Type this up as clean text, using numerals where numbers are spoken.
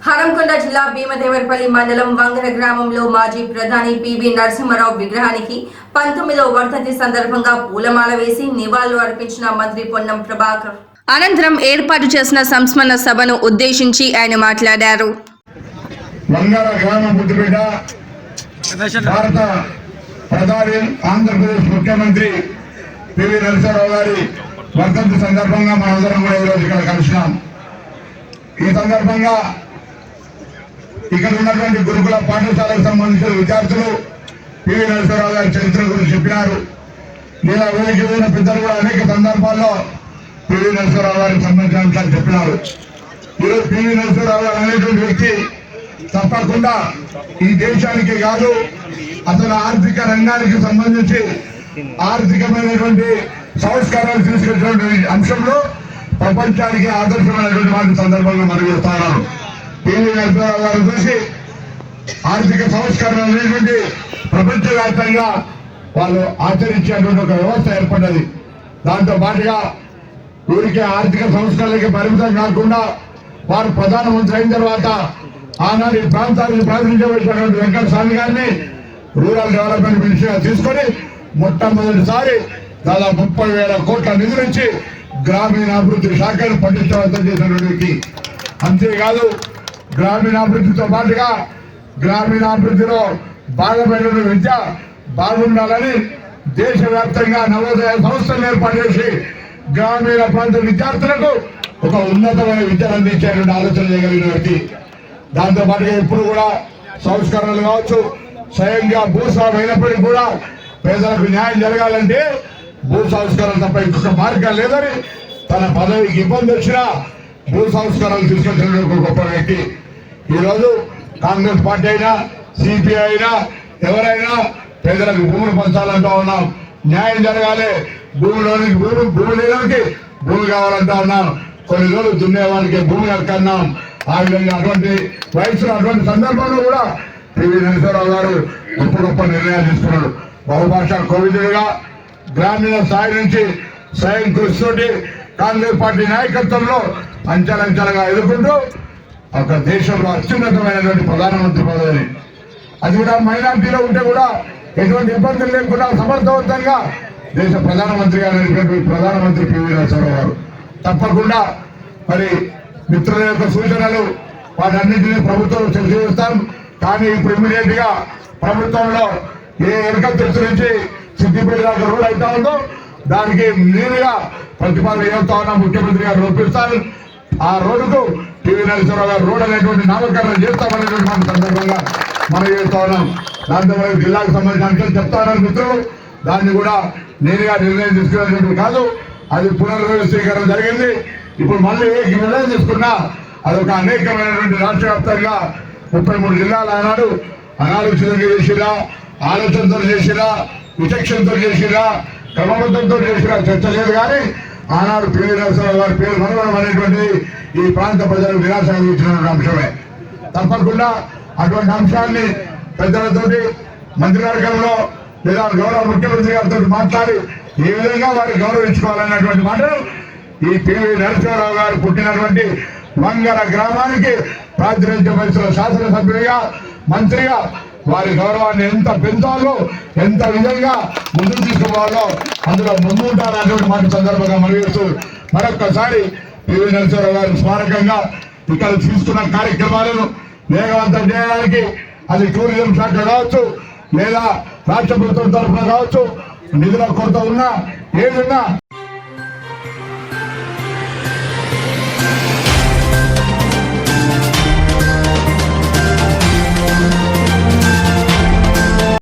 హనంకొండ జిల్లా భీమదేవరపల్లి మండలం వంగర గ్రామంలో మాజీ ప్రధాని పివి నరసింహారావు విగ్రహానికి 19వ వర్ధంతి సందర్భంగా పూలమాల వేసి నివాళులు అర్పించిన మంత్రి పొన్నం ప్రభాకర్ అనంతరం ఏర్పాటు చేసిన సంస్మరణ సభను ఉద్దేశించి ఆయన మాట్లాడారు. వంగర గ్రామ ముద్దుబిడ్డ భారత ప్రధాని ఆంధ్రప్రదేశ్ ముఖ్యమంత్రి పివి నరసింహారావు గారి వర్ధంతి సందర్భంగా మనందరం కూడా ఈరోజు ఇక్కడ కలిసినాం. ఈ సందర్భంగా ఇక్కడ ఉన్నటువంటి గురుకుల పాఠశాలకు సంబంధించిన విద్యార్థులు పివి నరసింహారావు గారి చరిత్ర గురించి చెప్పినారు. లేదా వేదిక పెద్దలు కూడా అనేక సందర్భాల్లో పివి నరసింహారావు గారికి సంబంధించిన అంశాలు చెప్పినారు. ఈరోజు పివి నరసింహారావు గారు అనేటువంటి వ్యక్తి తప్పకుండా ఈ దేశానికి కాదు, అసలు ఆర్థిక రంగానికి సంబంధించి ఆర్థికమైనటువంటి సంస్కారాలు తీసుకొచ్చినటువంటి అంశంలో ప్రపంచానికి ఆదర్శమైనటువంటి వాటి సందర్భంగా మనం చేస్తున్నారు. పివి నరసింహారావు గారు చూసి ఆర్థిక సంస్కరణ అనేటువంటి ప్రపంచవ్యాప్తంగా వాళ్ళు ఆచరించేటువంటి ఒక వ్యవస్థ ఏర్పడ్డది. దాంతో పాటుగా ఊరికే ఆర్థిక సంస్కరణలకి పరిమితం కాకుండా వారు ప్రధానమంత్రి అయిన తర్వాత ఆనాడు ఈ ప్రాంతానికి ప్రాతినిధ్యమైనటువంటి వెంకట స్వామి గారిని రూరల్ డెవలప్మెంట్ మినిస్టర్గా తీసుకొని మొట్టమొదటిసారి దాదాపు 30,000 కోట్ల నిధుల నుంచి గ్రామీణాభివృద్ధి శాఖను పటిష్టవంతం చేసినటువంటి వ్యక్తి. అంతేకాదు గ్రామీణాభివృద్ధితో పాటుగా గ్రామీణాభివృద్ధిలో భాగమైన విద్య బాగుండాలని దేశవ్యాప్తంగా నవోదయ సంస్థలు ఏర్పాటు చేసి గ్రామీణ ప్రాంత విద్యార్థులకు ఒక ఉన్నతమైన విద్యను అందించేటువంటి ఆలోచన చేయగలిగిన వ్యక్తి. దాంతో పాటుగా ఎప్పుడు కూడా సంస్కరణలు కావచ్చు, స్వయంగా భూస్వామి అయినప్పటికీ కూడా పేదలకు న్యాయం జరగాలంటే భూ సంస్కరణ తప్ప ఇంకొక మార్గం లేదని తన పదవికి ఇబ్బంది వచ్చినా భూ సంస్కరణలు తీసుకొచ్చిన ఒక గొప్ప వ్యక్తి. ఈరోజు కాంగ్రెస్ పార్టీ అయినా సిపిఐ అయినా ఎవరైనా పేదలకు భూములు పంచాలంటా ఉన్నాం, న్యాయం జరగాలి, భూమిలోనికి భూమి లేడానికి భూమి కావాలంటా ఉన్నాం, కొన్ని రోజులు దున్నేవానికి భూమి అక్కన్నాం. ఆ విధంగా అటువంటి వయసులో అటువంటి సందర్భంలో కూడా పివి నరసింహారావు గారు గొప్ప గొప్ప నిర్ణయాలు తీసుకున్నాడు. బహుభాషా కోవిదుడుగా గ్రామీణ స్థాయి నుంచి స్వయం కృషితోటి కాంగ్రెస్ పార్టీ నాయకత్వంలో అంచెలంచెలుగా ఎదుర్కొంటూ ఒక దేశంలో అత్యున్నతమైనటువంటి ప్రధానమంత్రి పదవిని, అది కూడా మైనార్టీలో ఉంటే కూడా ఎటువంటి ఇబ్బందులు లేకుండా సమర్థవంతంగా దేశ ప్రధానమంత్రిగా నడిపినటువంటి ప్రధానమంత్రి పివి నరసింహారావు గారు. తప్పకుండా మరి మిత్రుల యొక్క సూచనలు వాటన్నింటినీ ప్రభుత్వం చేస్తాం. కానీ ఇప్పుడు ఇమ్మీడియట్ గా ప్రభుత్వంలో ఏ ఎనకత్తి నుంచి సిద్దిపేట దాకా రోడ్ అవుతా ఉందో దానికి నేరుగా ప్రతిపాదన చేస్తా ఉన్నా, ముఖ్యమంత్రి గారు రూపిస్తారు. ఆ రోడ్డుకు పివి నరసింహారావు గారు రోడ్ అనేటువంటి నామకరణ చేస్తామనేటువంటి మన సందర్భంగా మనం చేస్తా ఉన్నాం. దాంతో జిల్లాకు సంబంధించిన అంశాలు చెప్తా ఉన్నారు మిత్రులు. దాన్ని కూడా నేరుగా నిర్ణయం తీసుకునేటువంటి కాదు, అది పునర్వ్యవస్థీకరణ జరిగింది. ఇప్పుడు మళ్ళీ ఏ నిర్ణయం తీసుకున్నా అదొక అనేకమైనటువంటి రాష్ట్ర వ్యాప్తంగా 33 జిల్లాలు ఆనాడు అనాలోచితంగా చేసిరా, ఆలోచనతో చేసిరా, విచక్షణతో చేసిరా, క్రమబద్ధంతో చేసిరా చర్చ లేదు. కానీ ఆనాడు పివి నరసింహారావు గారి పేరు మనవడం అనేటువంటిది ఈ ప్రాంత ప్రజలకు నిరాశ కలిగించినటువంటి అంశమే. తప్పకుండా అటువంటి అంశాన్ని పెద్దలతోటి మంత్రివర్గంలో లేదా గౌరవ ముఖ్యమంత్రి గారితో మాట్లాడి ఏ విధంగా వారు గౌరవించుకోవాలన్నటువంటి మాటలు ఈ పివి నరసింహారావు గారు పుట్టినటువంటి వంగర గ్రామానికి ప్రాతినిధ్యం వహిస్తున్న శాసనసభ్యుడిగా, మంత్రిగా వారి గౌరవాన్ని ఎంత పెంచాలో, ఎంత విధంగా ముందుకు తీసుకోవాలో అందులో ముందుంటారనేటువంటి మాట సందర్భంగా మనవేస్తూ మరొక్కసారి పివి నరసింహారావు గారి స్మారకంగా ఇక్కడ తీసుకున్న కార్యక్రమాలను వేగవంతం చేయడానికి అది టూరిజం శాఖ కావచ్చు, లేదా రాష్ట్ర ప్రభుత్వం తరఫున కావచ్చు, నిధుల కొరత ఉన్నా ఏదున్నా